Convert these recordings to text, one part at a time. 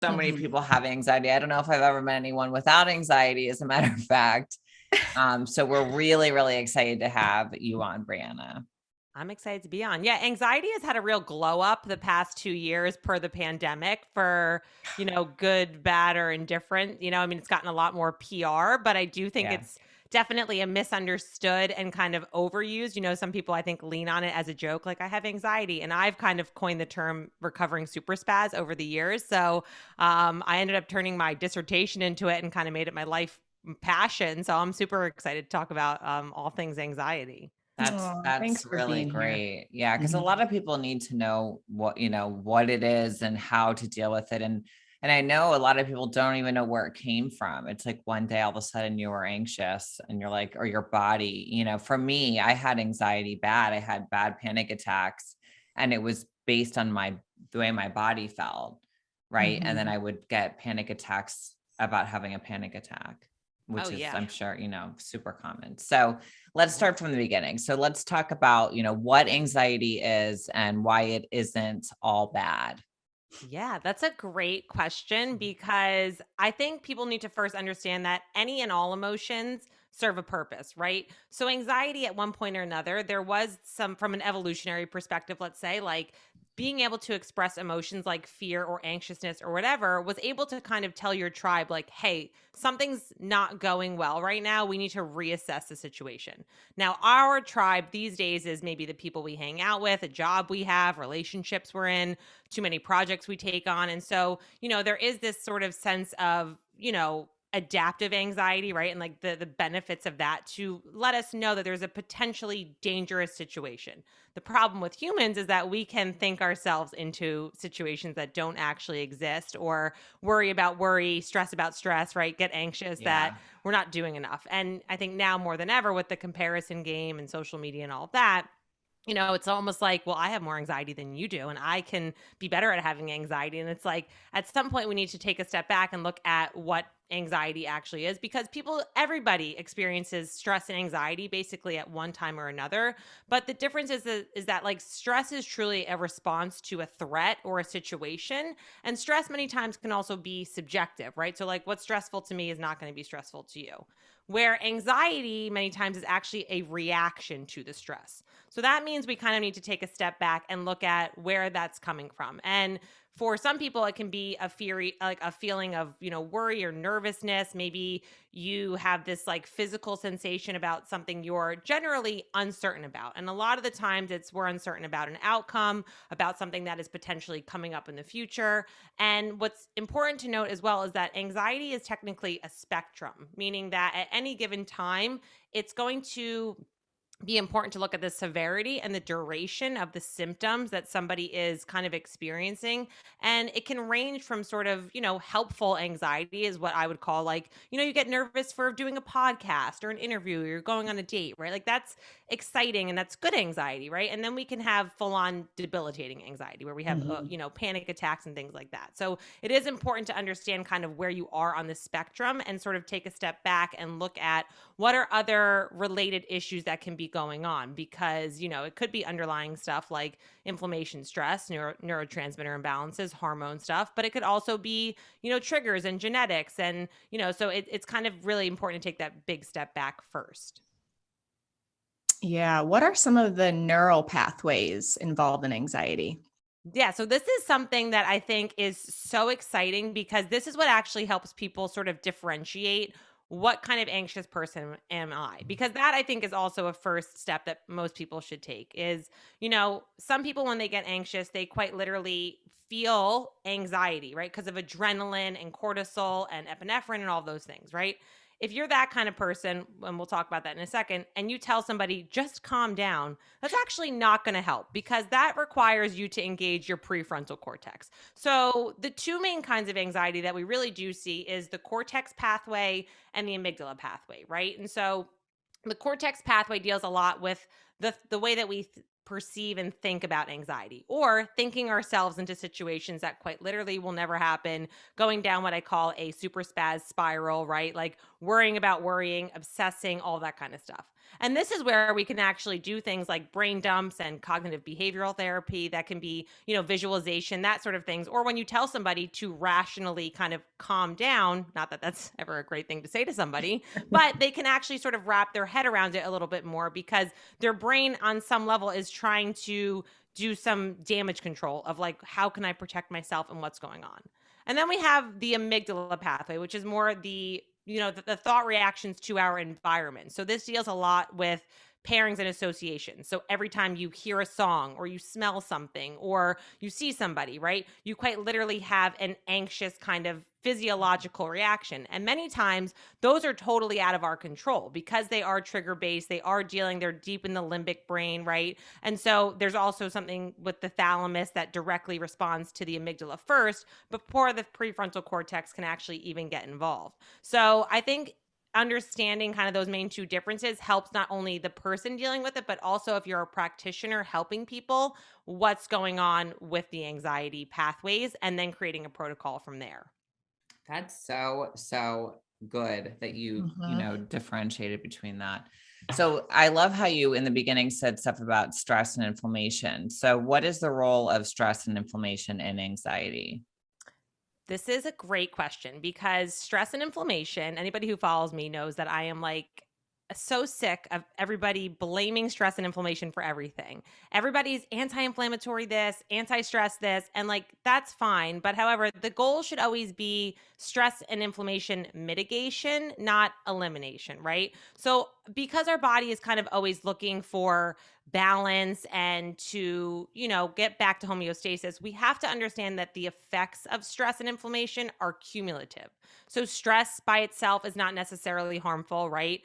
so many people have anxiety. I don't know if I've ever met anyone without anxiety, as a matter of fact. So we're really, really excited to have you on, Brianna. I'm excited to be on. Yeah, anxiety has had a real glow up the past 2 years per the pandemic for, good, bad, or indifferent. I mean, it's gotten a lot more PR, but I do think Yeah. it's definitely a misunderstood and kind of overused. Some people I think lean on it as a joke, like I have anxiety. And I've kind of coined the term recovering super spaz over the years. So I ended up turning my dissertation into it and kind of made it my life passion. So I'm super excited to talk about all things anxiety. Oh, thanks That's for really being here. great. Yeah, because a Mhm. lot of people need to know what it is and how to deal with it. And I know a lot of people don't even know where it came from. It's like one day all of a sudden you were anxious and you're like, or your body, for me, I had anxiety bad. I had bad panic attacks, and it was based on the way my body felt. Right. And then Mhm. I would get panic attacks about having a panic attack, Oh, which is, yeah. I'm sure, super common. So let's Yeah. start from the beginning. So let's talk about, what anxiety is and why it isn't all bad. Yeah, that's a great question because I think people need to first understand that any and all emotions serve a purpose, right? So, anxiety at one point or another, there was some, from an evolutionary perspective, let's say, like being able to express emotions like fear or anxiousness or whatever was able to kind of tell your tribe, like, hey, something's not going well right now. We need to reassess the situation. Now, our tribe these days is maybe the people we hang out with, a job we have, relationships we're in, too many projects we take on. And so, there is this sort of sense of, adaptive anxiety, right? And like the benefits of that to let us know that there's a potentially dangerous situation. The problem with humans is that we can think ourselves into situations that don't actually exist, or worry, stress about stress, right? Get anxious that Yeah. we're not doing enough. And I think now more than ever with the comparison game and social media and all of that, it's almost like, well, I have more anxiety than you do, and I can be better at having anxiety. And it's like, at some point, we need to take a step back and look at what anxiety actually is, because everybody experiences stress and anxiety basically at one time or another. But the difference is that like stress is truly a response to a threat or a situation. And stress many times can also be subjective, right? So, like, what's stressful to me is not going to be stressful to you. Where anxiety many times is actually a reaction to the stress. So that means we kind of need to take a step back and look at where that's coming from. And for some people, it can be a fear, like a feeling of, worry or nervousness. Maybe you have this like physical sensation about something you're generally uncertain about. And a lot of the times we're uncertain about an outcome, about something that is potentially coming up in the future. And what's important to note as well is that anxiety is technically a spectrum, meaning that at any given time, it's going to be important to look at the severity and the duration of the symptoms that somebody is kind of experiencing. And it can range from sort of, helpful anxiety is what I would call, like, you get nervous for doing a podcast or an interview, or you're going on a date, right? Like that's exciting and that's good anxiety, right? And then we can have full on debilitating anxiety where we have, Mhm. panic attacks and things like that. So it is important to understand kind of where you are on the spectrum and sort of take a step back and look at what are other related issues that can be going on, because it could be underlying stuff like inflammation, stress, neurotransmitter imbalances, hormone stuff, but it could also be triggers and genetics. And so it's kind of really important to take that big step back first. Yeah. What are some of the neural pathways involved in anxiety? Yeah, so this is something that I think is so exciting because this is what actually helps people sort of differentiate what kind of anxious person am I? Because that I think is also a first step that most people should take is, some people when they get anxious, they quite literally feel anxiety, right? Because of adrenaline and cortisol and epinephrine and all those things, right? If you're that kind of person, and we'll talk about that in a second, and you tell somebody just calm down, that's actually not going to help because that requires you to engage your prefrontal cortex. So, the two main kinds of anxiety that we really do see is the cortex pathway and the amygdala pathway, right? And so, the cortex pathway deals a lot with the way that we perceive and think about anxiety, or thinking ourselves into situations that quite literally will never happen, going down what I call a super spaz spiral, right? Like worrying about worrying, obsessing, all that kind of stuff. And this is where we can actually do things like brain dumps and cognitive behavioral therapy that can be, visualization, that sort of things. Or when you tell somebody to rationally kind of calm down, not that that's ever a great thing to say to somebody, but they can actually sort of wrap their head around it a little bit more because their brain on some level is trying to do some damage control of like, how can I protect myself and what's going on? And then we have the amygdala pathway, which is more the thought reactions to our environment. So this deals a lot with pairings and associations. So every time you hear a song or you smell something or you see somebody, right, you quite literally have an anxious kind of physiological reaction. And many times those are totally out of our control because they are trigger based. They're deep in the limbic brain, right? And so there's also something with the thalamus that directly responds to the amygdala first before the prefrontal cortex can actually even get involved. So I think understanding kind of those main two differences helps not only the person dealing with it, but also if you're a practitioner helping people, what's going on with the anxiety pathways, and then creating a protocol from there. That's so good that you Mhm. differentiated between that. So I love how you in the beginning said stuff about stress and inflammation. So what is the role of stress and inflammation in anxiety? This is a great question because stress and inflammation, anybody who follows me knows that I am like so sick of everybody blaming stress and inflammation for everything. Everybody's anti-inflammatory this, anti-stress this, and like that's fine. But however, the goal should always be stress and inflammation mitigation, not elimination, right? So because our body is kind of always looking for balance and to, get back to homeostasis, we have to understand that the effects of stress and inflammation are cumulative. So stress by itself is not necessarily harmful, right?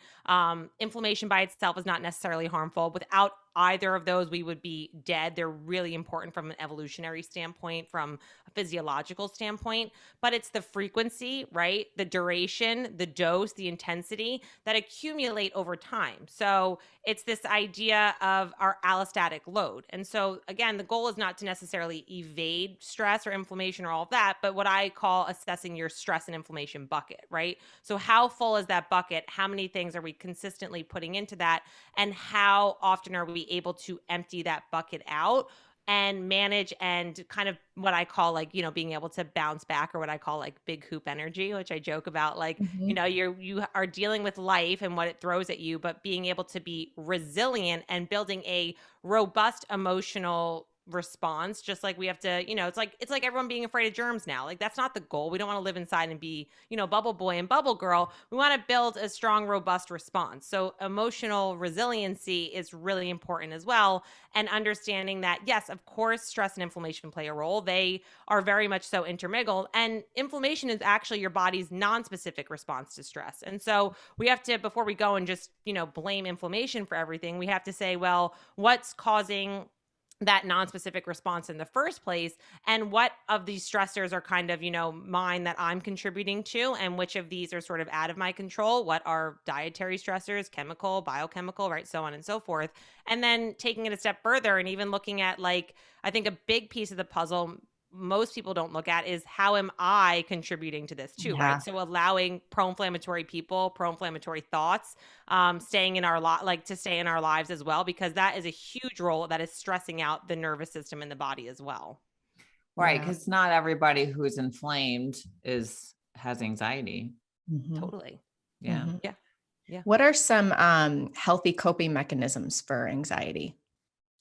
Inflammation by itself is not necessarily harmful. Without either of those, we would be dead. They're really important from an evolutionary standpoint, from a physiological standpoint, but it's the frequency, right? The duration, the dose, the intensity that accumulate over time. So it's this idea of our allostatic load. And so, again, the goal is not to necessarily evade stress or inflammation or all of that, but what I call assessing your stress and inflammation bucket, right? So, how full is that bucket? How many things are we consistently putting into that? And how often are we able to empty that bucket out? And manage and kind of what I call like, being able to bounce back, or what I call like big hoop energy, which I joke about. Like, Mhm. you are dealing with life and what it throws at you, but being able to be resilient and building a robust emotional response. Just like we have to, it's like everyone being afraid of germs now. Like that's not the goal. We don't want to live inside and be, bubble boy and bubble girl. We want to build a strong, robust response. So emotional resiliency is really important as well. And understanding that, yes, of course, stress and inflammation play a role. They are very much so intermingled. And inflammation is actually your body's non-specific response to stress. And so we have to, before we go and just, blame inflammation for everything, we have to say, well, what's causing that non-specific response in the first place, and what of these stressors are kind of, mine that I'm contributing to, and which of these are sort of out of my control? What are dietary stressors, chemical, biochemical, right? So on and so forth. And then taking it a step further and even looking at, like, I think a big piece of the puzzle most people don't look at is, how am I contributing to this too, Yeah. right? So allowing pro-inflammatory people, pro-inflammatory thoughts, staying in our to stay in our lives as well, because that is a huge role that is stressing out the nervous system in the body as well. Right. Yeah. Because not everybody who's inflamed has anxiety. Mhm. Totally. Yeah. Mhm. Yeah. Yeah. What are some healthy coping mechanisms for anxiety?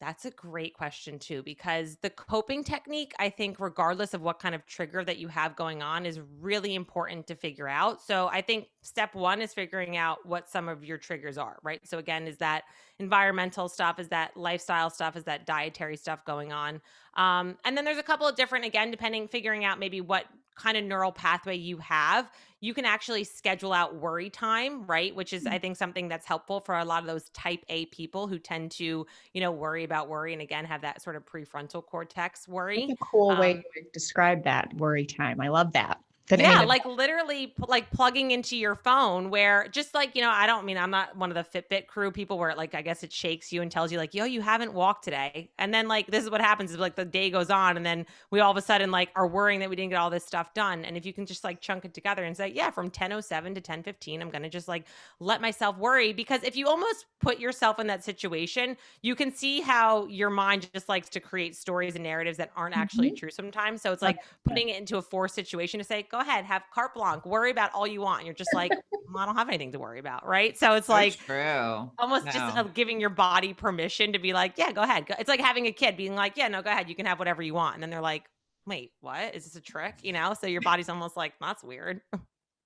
That's a great question too, because the coping technique, I think, regardless of what kind of trigger that you have going on, is really important to figure out. So I think step one is figuring out what some of your triggers are, right? So again, is that environmental stuff? Is that lifestyle stuff? Is that dietary stuff going on? And then there's a couple of different, again, figuring out maybe what kind of neural pathway you have. You can actually schedule out worry time, right? Which is, I think, something that's helpful for a lot of those type A people who tend to, worry about worry, and again, have that sort of prefrontal cortex That's worry. a cool way Um, to describe that worry time. I love that. than Yeah, any. like literally like plugging into your phone where just like, I'm not one of the Fitbit crew people where like, I guess it shakes you and tells you like, yo, you haven't walked today. And then like, this is what happens is like the day goes on and then we all of a sudden like are worrying that we didn't get all this stuff done. And if you can just like chunk it together and say, yeah, from 10:07 to 10:15, I'm going to just like let myself worry, because if you almost put yourself in that situation, you can see how your mind just likes to create stories and narratives that aren't actually true sometimes. So it's like putting it into a forced situation to say, go ahead, have carte blanche, worry about all you want. And you're just like, well, I don't have anything to worry about. Right. So it's So like true. almost just No. giving your body permission to be like, yeah, go ahead. It's like having a kid being like, yeah, no, go ahead. You can have whatever you want. And then they're like, wait, what? Is this a trick? So your body's almost like, that's weird.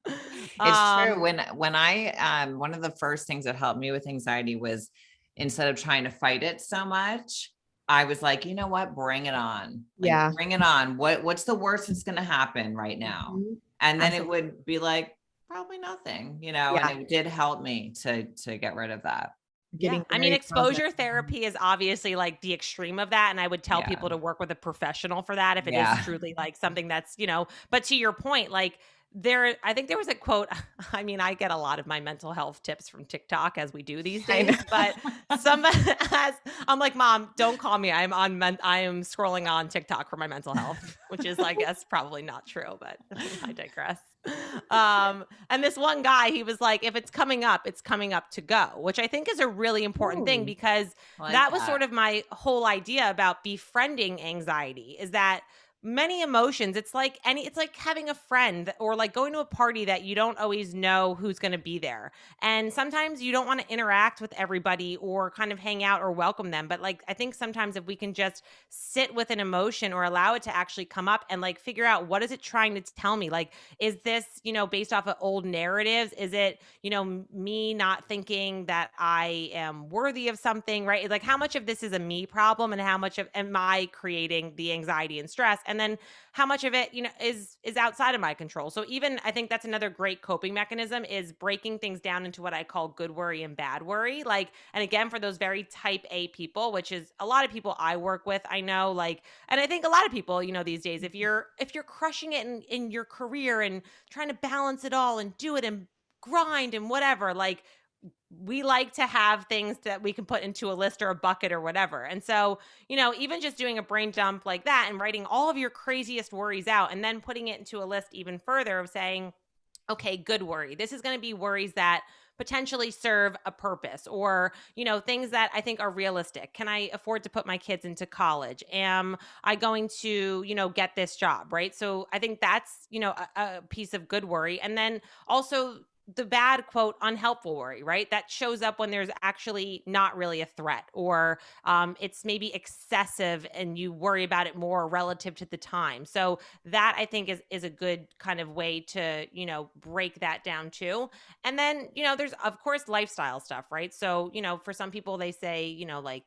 It's true. When I one of the first things that helped me with anxiety was, instead of trying to fight it so much, I was like, you know what, bring it on. Like, Yeah. bring it on. What's the worst that's going to happen right now? Mhm. And then Absolutely. it would be like, probably nothing, Yeah. and it did help me to get rid of that. Yeah. Getting I mean, very exposure positive. therapy is obviously like the extreme of that. And I would tell Yeah. people to work with a professional for that if it is Yeah. truly like something that's, but to your point, like I think there was a quote. I mean, I get a lot of my mental health tips from TikTok, as we do these I know. days, but somebody has, I'm like, Mom, don't call me. I am scrolling on TikTok for my mental health, which is, I guess, probably not true, but I digress. And this one guy, he was like, if it's coming up to go, which I think is a really important thing, Ooh, because I like that was that. sort of my whole idea about befriending anxiety, is that many emotions, it's like having a friend or like going to a party that you don't always know who's going to be there. And sometimes you don't want to interact with everybody or kind of hang out or welcome them. But like, I think sometimes if we can just sit with an emotion or allow it to actually come up and like figure out, what is it trying to tell me? Like, is this, based off of old narratives? Is it, me not thinking that I am worthy of something, right? Like, how much of this is a me problem and how much of am I creating the anxiety and stress? And then how much of it, is outside of my control. So even I think that's another great coping mechanism, is breaking things down into what I call good worry and bad worry. Like, and again, for those very type A people, which is a lot of people I work with, I know, like, and I think a lot of people, these days, if you're crushing it in your career and trying to balance it all and do it and grind and whatever, like, we like to have things that we can put into a list or a bucket or whatever. And so, even just doing a brain dump like that and writing all of your craziest worries out and then putting it into a list even further of saying, okay, good worry. This is going to be worries that potentially serve a purpose, or, things that I think are realistic. Can I afford to put my kids into college? Am I going to, get this job? Right. So I think that's, a piece of good worry. And then also the bad, quote, unhelpful worry, right? That shows up when there's actually not really a threat, or it's maybe excessive and you worry about it more relative to the time. So that I think is a good kind of way to, break that down too. And then, there's of course lifestyle stuff, right? So, for some people they say, like,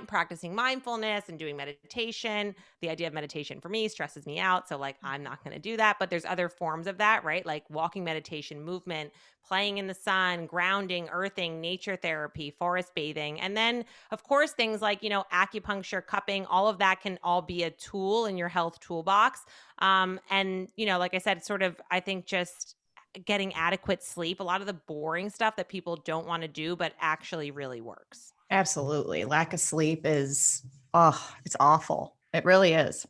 practicing mindfulness and doing meditation. The idea of meditation for me stresses me out, so like I'm not going to do that. But there's other forms of that, right? Like walking meditation, movement, playing in the sun, grounding, earthing, nature therapy, forest bathing. And then of course things like, acupuncture, cupping, all of that can all be a tool in your health toolbox. And like I said, sort of, I think just getting adequate sleep, a lot of the boring stuff that people don't want to do but actually really works. absolutely. Lack of sleep is, it's awful. It really is for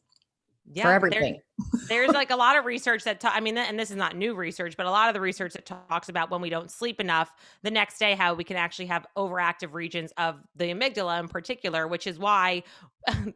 Yeah, everything. there's like a lot of research that, and this is not new research, but a lot of the research that talks about when we don't sleep enough the next day, how we can actually have overactive regions of the amygdala in particular, which is why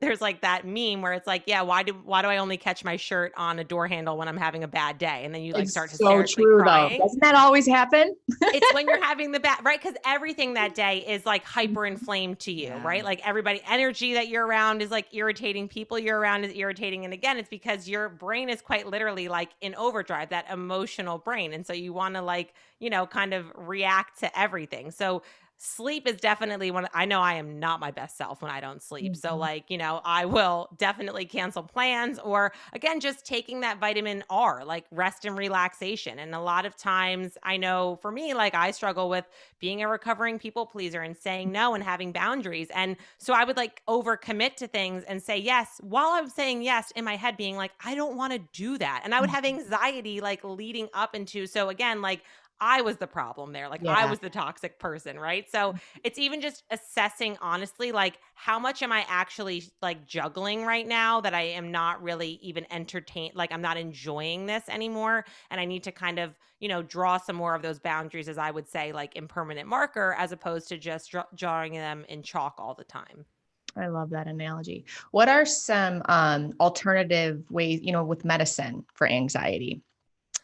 there's like that meme where it's like, yeah, why do I only catch my shirt on a door handle when I'm having a bad day? And then you like It's start so hysterically true, crying. though. Doesn't that always happen? It's when you're having the bad, right? Because everything that day is like hyper inflamed to you, Yeah. right? Like energy that you're around is like irritating. People you're around is irritating. And again, it's because your brain is quite literally like in overdrive, that emotional brain. And so you want to like, kind of react to everything. So sleep is definitely one. I know I am not my best self when I don't sleep. So, Mhm. like, I will definitely cancel plans, or again, just taking that vitamin R, like rest and relaxation. And a lot of times, I know for me, like, I struggle with being a recovering people pleaser and saying no and having boundaries. And so I would like overcommit to things and say yes while I'm saying yes in my head, being like, I don't want to do that. And I would have anxiety like leading up into. So, again, like, I was the problem there. Like, I Yeah. was the toxic person, right? So it's even just assessing honestly, like, how much am I actually like juggling right now that I am not really even entertained, like I'm not enjoying this anymore. And I need to kind of, draw some more of those boundaries, as I would say, like in permanent marker, as opposed to just drawing them in chalk all the time. I love that analogy. What are some alternative ways, with medicine for anxiety?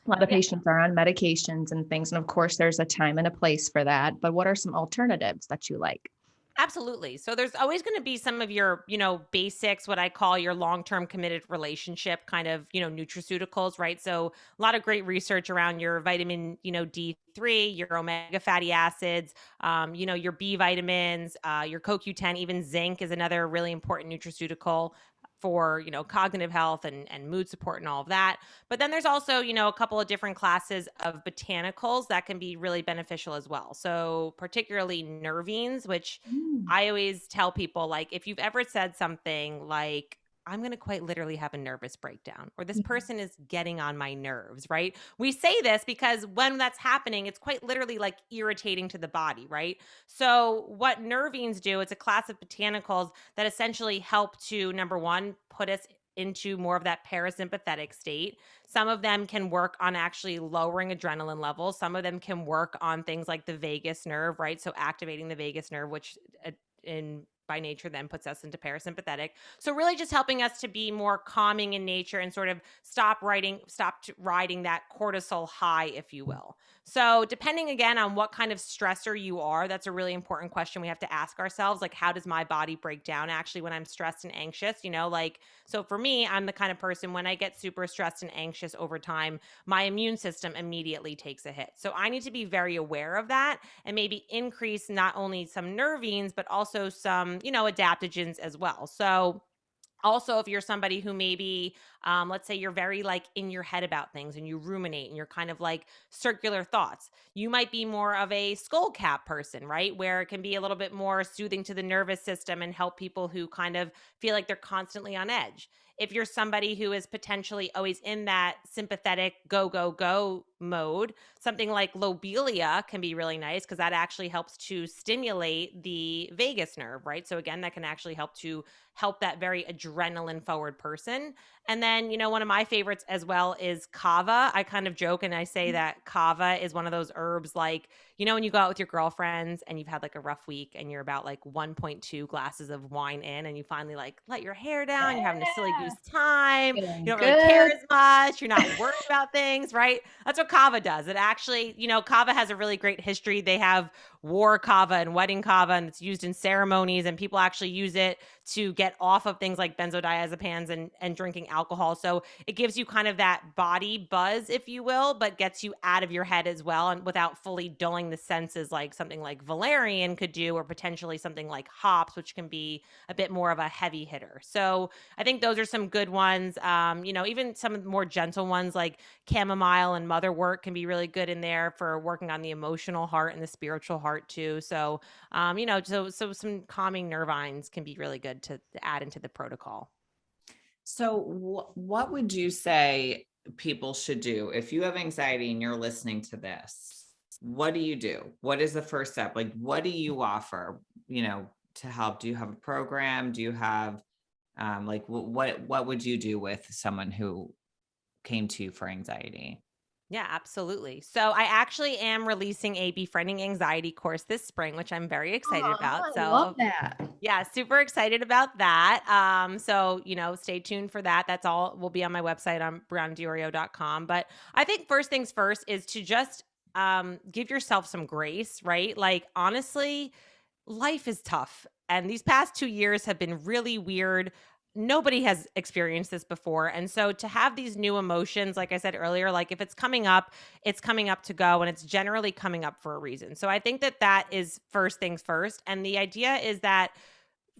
A lot of Yeah. patients are on medications and things. And of course, there's a time and a place for that. But what are some alternatives that you like? Absolutely. So there's always going to be some of your, basics, what I call your long-term committed relationship kind of, nutraceuticals, right? So a lot of great research around your vitamin, D3, your omega fatty acids, your B vitamins, your CoQ10, even zinc is another really important nutraceutical for, cognitive health and mood support and all of that. But then there's also, a couple of different classes of botanicals that can be really beneficial as well. So particularly nervines, which Mm. I always tell people, like, if you've ever said something like, I'm going to quite literally have a nervous breakdown, or this Mhm. person is getting on my nerves, right? We say this because when that's happening, it's quite literally like irritating to the body, right? So, what nervines do, it's a class of botanicals that essentially help to, number one, put us into more of that parasympathetic state. Some of them can work on actually lowering adrenaline levels. Some of them can work on things like the vagus nerve, right? So activating the vagus nerve, which in by nature then puts us into parasympathetic. So really just helping us to be more calming in nature and sort of stop riding that cortisol high, if you will. So depending again on what kind of stressor you are, that's a really important question we have to ask ourselves. Like, how does my body break down actually when I'm stressed and anxious? Like, so for me, I'm the kind of person, when I get super stressed and anxious over time, my immune system immediately takes a hit. So I need to be very aware of that and maybe increase not only some nervines, but also some, adaptogens as well. So also, if you're somebody who maybe, let's say you're very like in your head about things and you ruminate and you're kind of like circular thoughts, you might be more of a skull cap person, right? Where it can be a little bit more soothing to the nervous system and help people who kind of feel like they're constantly on edge. If you're somebody who is potentially always in that sympathetic go, go, go mode, something like lobelia can be really nice because that actually helps to stimulate the vagus nerve, right? So, again, that can actually help that very adrenaline forward person. And then, one of my favorites as well is kava. I kind of joke and I say that kava is one of those herbs, like, when you go out with your girlfriends and you've had like a rough week and you're about like 1.2 glasses of wine in and you finally like let your hair down, you're having a silly Yeah. goose time, you Feeling don't really care good. as much, you're not worried about things, right? That's what kava does. It actually, kava has a really great history. They have war kava and wedding kava, and it's used in ceremonies, and people actually use it to get off of things like benzodiazepines and drinking alcohol. So it gives you kind of that body buzz, if you will, but gets you out of your head as well, and without fully dulling the senses like something like valerian could do, or potentially something like hops, which can be a bit more of a heavy hitter. So I think those are some good ones. Even some more gentle ones like chamomile and motherwort can be really good in there for working on the emotional heart and the spiritual heart too. So so some calming nervines can be really good to add into the protocol. So, what would you say people should do if you have anxiety and you're listening to this? What do you do? What is the first step? Like, what do you offer? To help. Do you have a program? Do you have like what would you do with someone who came to you for anxiety? Yeah, absolutely. So I actually am releasing a befriending anxiety course this spring, which I'm very excited Aw, about. I love So that. yeah, super excited about that. So, stay tuned for that. That's all will be on my website on briannadiorio.com. But I think first things first is to just give yourself some grace, right? Like, honestly, life is tough. And these past 2 years have been really weird, nobody has experienced this before. And so to have these new emotions, like I said earlier, like if it's coming up to go, and it's generally coming up for a reason. So I think that is first things first. And the idea is that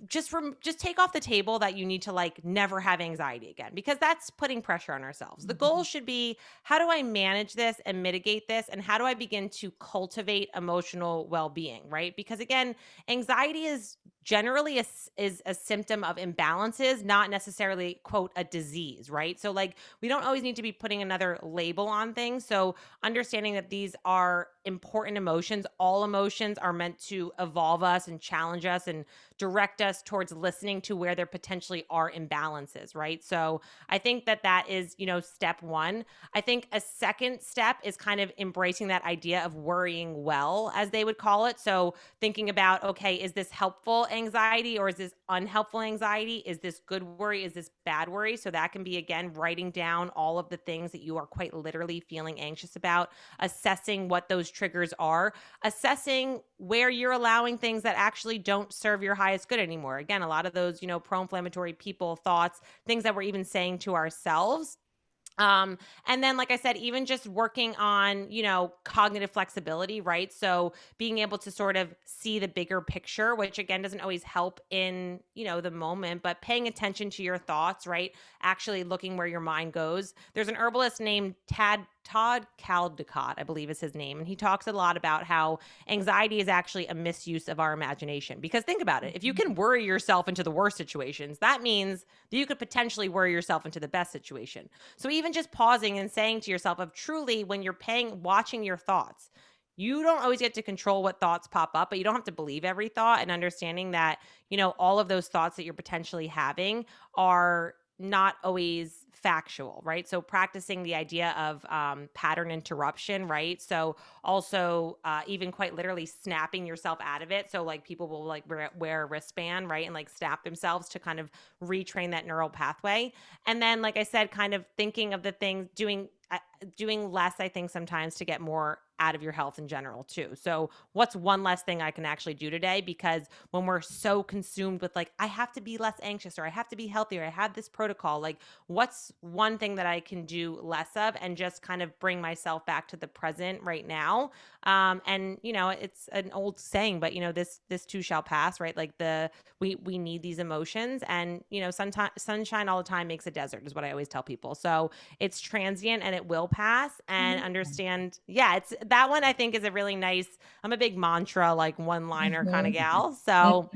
just take off the table that you need to like never have anxiety again, because that's putting pressure on ourselves. The goal should be, how do I manage this and mitigate this, and how do I begin to cultivate emotional well-being, right? Because again, anxiety is generally is a symptom of imbalances, not necessarily, quote, a disease, right? So like we don't always need to be putting another label on things. So understanding that these are important emotions, all emotions are meant to evolve us and challenge us and direct us towards listening to where there potentially are imbalances, right? So I think that is, step one. I think a second step is kind of embracing that idea of worrying well, as they would call it. So thinking about, okay, is this helpful anxiety or is this unhelpful anxiety? Is this good worry? Is this bad worry? So that can be, again, writing down all of the things that you are quite literally feeling anxious about, assessing what those triggers are, assessing where you're allowing things that actually don't serve your highest good anymore. Again, a lot of those, pro-inflammatory people thoughts, things that we're even saying to ourselves. And then, like I said, even just working on, cognitive flexibility, right? So being able to sort of see the bigger picture, which again, doesn't always help in, the moment, but paying attention to your thoughts, right? Actually looking where your mind goes. There's an herbalist named Todd Caldecott, I believe is his name. And he talks a lot about how anxiety is actually a misuse of our imagination. Because think about it, if you can worry yourself into the worst situations, that means that you could potentially worry yourself into the best situation. So even just pausing and saying to yourself of truly, when you're watching your thoughts, you don't always get to control what thoughts pop up, but you don't have to believe every thought, and understanding that, all of those thoughts that you're potentially having are not always factual, right? So practicing the idea of pattern interruption, right? So also even quite literally snapping yourself out of it. So like people will like wear a wristband, right? And like snap themselves to kind of retrain that neural pathway. And then, like I said, kind of thinking of the things, doing less, I think sometimes to get more out of your health in general too. So what's one less thing I can actually do today? Because when we're so consumed with like, I have to be less anxious, or I have to be healthier, I have this protocol, like what's one thing that I can do less of, and just kind of bring myself back to the present right now. And it's an old saying, but this too shall pass, right? Like we need these emotions, and sometimes sunshine all the time makes a desert is what I always tell people. So it's transient and it will pass, and understand. Yeah, it's that one I think is a really nice, I'm a big mantra, like one-liner kind of gal. So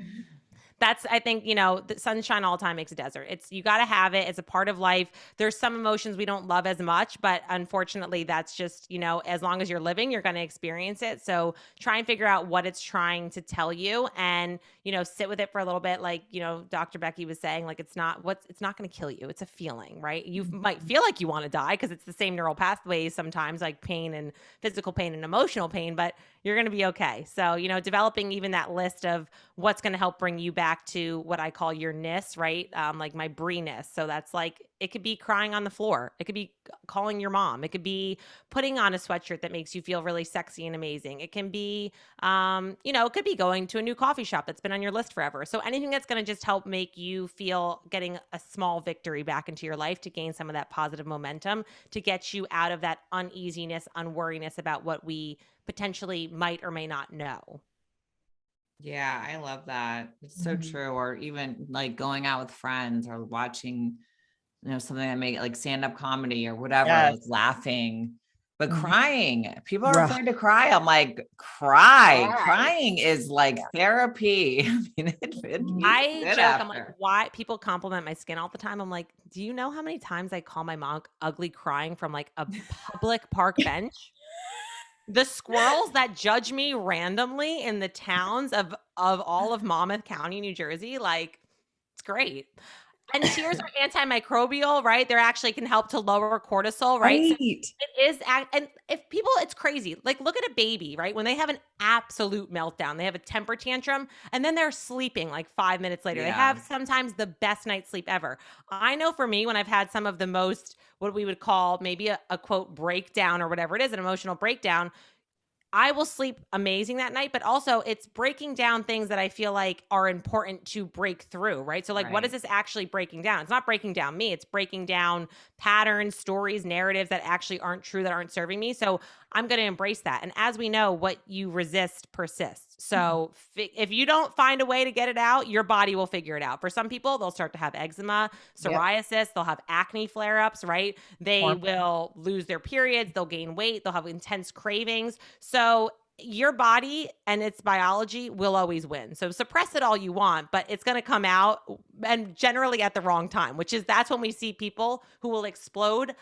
that's, I think, the sunshine all the time makes a desert. You got to have it. It's a part of life. There's some emotions we don't love as much, but unfortunately that's just, as long as you're living, you're going to experience it. So try and figure out what it's trying to tell you, and, sit with it for a little bit. Like, Dr. Becky was saying, like, it's not going to kill you. It's a feeling, right? You might feel like you want to die because it's the same neural pathways sometimes, like pain and physical pain and emotional pain, but you're going to be okay. So, developing even that list of what's going to help bring you back to what I call your ness, right? Like my Bree-ness. So that's like, it could be crying on the floor. It could be calling your mom. It could be putting on a sweatshirt that makes you feel really sexy and amazing. It can be, it could be going to a new coffee shop that's been on your list forever. So anything that's going to just help make you feel getting a small victory back into your life to gain some of that positive momentum, to get you out of that uneasiness, unworriness about what we potentially might or may not know. Yeah, I love that. It's so true. Or even like going out with friends or watching, something that make like stand-up comedy or whatever, like laughing, but crying. People are afraid to cry. I'm like, crying is like therapy. I mean, I joke, I'm like, why people compliment my skin all the time. I'm like, do you know how many times I call my mom ugly crying from like a public park bench? The squirrels that judge me randomly in the towns of all of Monmouth County, New Jersey, like, it's great. And tears are antimicrobial, right? They actually can help to lower cortisol, right? So it is, and if people, it's crazy. Like, look at a baby, right? When they have an absolute meltdown, they have a temper tantrum, and then they're sleeping like 5 minutes later. They have sometimes the best night's sleep ever. I know for me, when I've had some of the most, what we would call maybe a quote breakdown or whatever it is, an emotional breakdown, I will sleep amazing that night, but also it's breaking down things that I feel like are important to break through, right? So like, what is Right. this actually breaking down? It's not breaking down me. It's breaking down patterns, stories, narratives that actually aren't true, that aren't serving me. So I'm going to embrace that. And as we know, what you resist persists. So if you don't find a way to get it out, your body will figure it out. For some people, they'll start to have eczema, Yep. psoriasis, they'll have acne flare-ups, right? They Hormones. will lose their periods, they'll gain weight, they'll have intense cravings. So your body and its biology will always win. So suppress it all you want, but it's going to come out, and generally at the wrong time, that's when we see people who will explode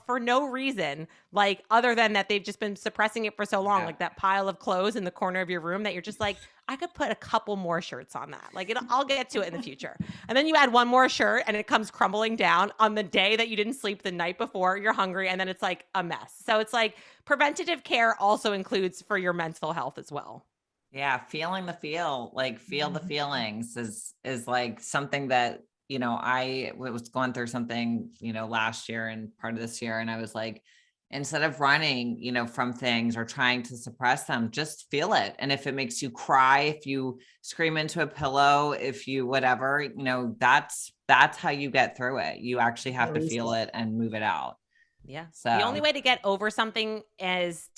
for no reason, like other than that they've just been suppressing it for so long, Yeah. like that pile of clothes in the corner of your room that you're just like, I could put a couple more shirts on that. Like I'll get to it in the future. And then you add one more shirt and it comes crumbling down on the day that you didn't sleep the night before, you're hungry, and then it's like a mess. So it's like preventative care also includes for your mental health as well. Yeah. Feeling the feel the feelings is like something that, I was going through something, last year and part of this year. And I was like, instead of running, from things or trying to suppress them, just feel it. And if it makes you cry, if you scream into a pillow, if you, whatever, that's how you get through it. You actually have to feel it and move it out. Yeah. So the only way to get over something is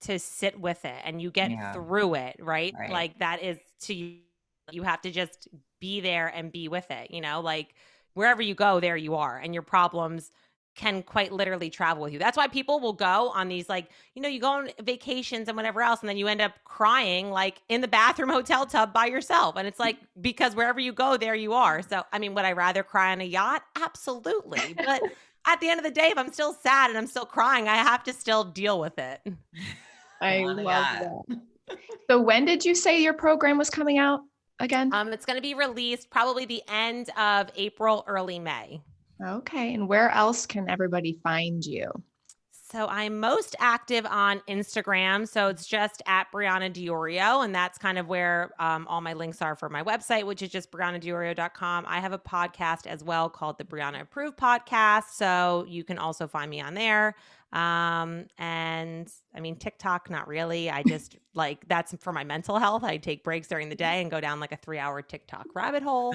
to sit with it, and you get through it, right? Like that is you have to just be there and be with it, like wherever you go, there you are, and your problems can quite literally travel with you. That's why people will go on these, like, you go on vacations and whatever else, and then you end up crying like in the bathroom hotel tub by yourself. And it's like, because wherever you go, there you are. So, I mean, would I rather cry on a yacht? Absolutely. But at the end of the day, if I'm still sad and I'm still crying, I have to still deal with it. I love that. So when did you say your program was coming out again? It's going to be released probably the end of April, early May. Okay. And where else can everybody find you? So I'm most active on Instagram. So it's just at Brianna Diorio. And that's kind of where all my links are for my website, which is just briannadiorio.com. I have a podcast as well called the Brianna Approved Podcast. So you can also find me on there. And I mean, TikTok, not really. I just that's for my mental health. I take breaks during the day and go down like a 3-hour TikTok rabbit hole.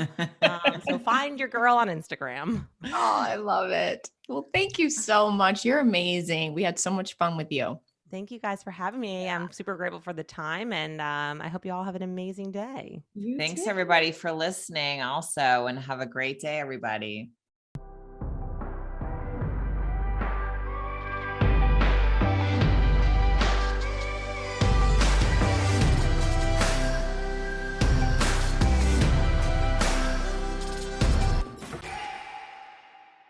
So find your girl on Instagram. Oh, I love it. Well, thank you so much. You're amazing. We had so much fun with you. Thank you guys for having me. Yeah. I'm super grateful for the time, and I hope you all have an amazing day. Thanks everybody for listening also, and have a great day, everybody.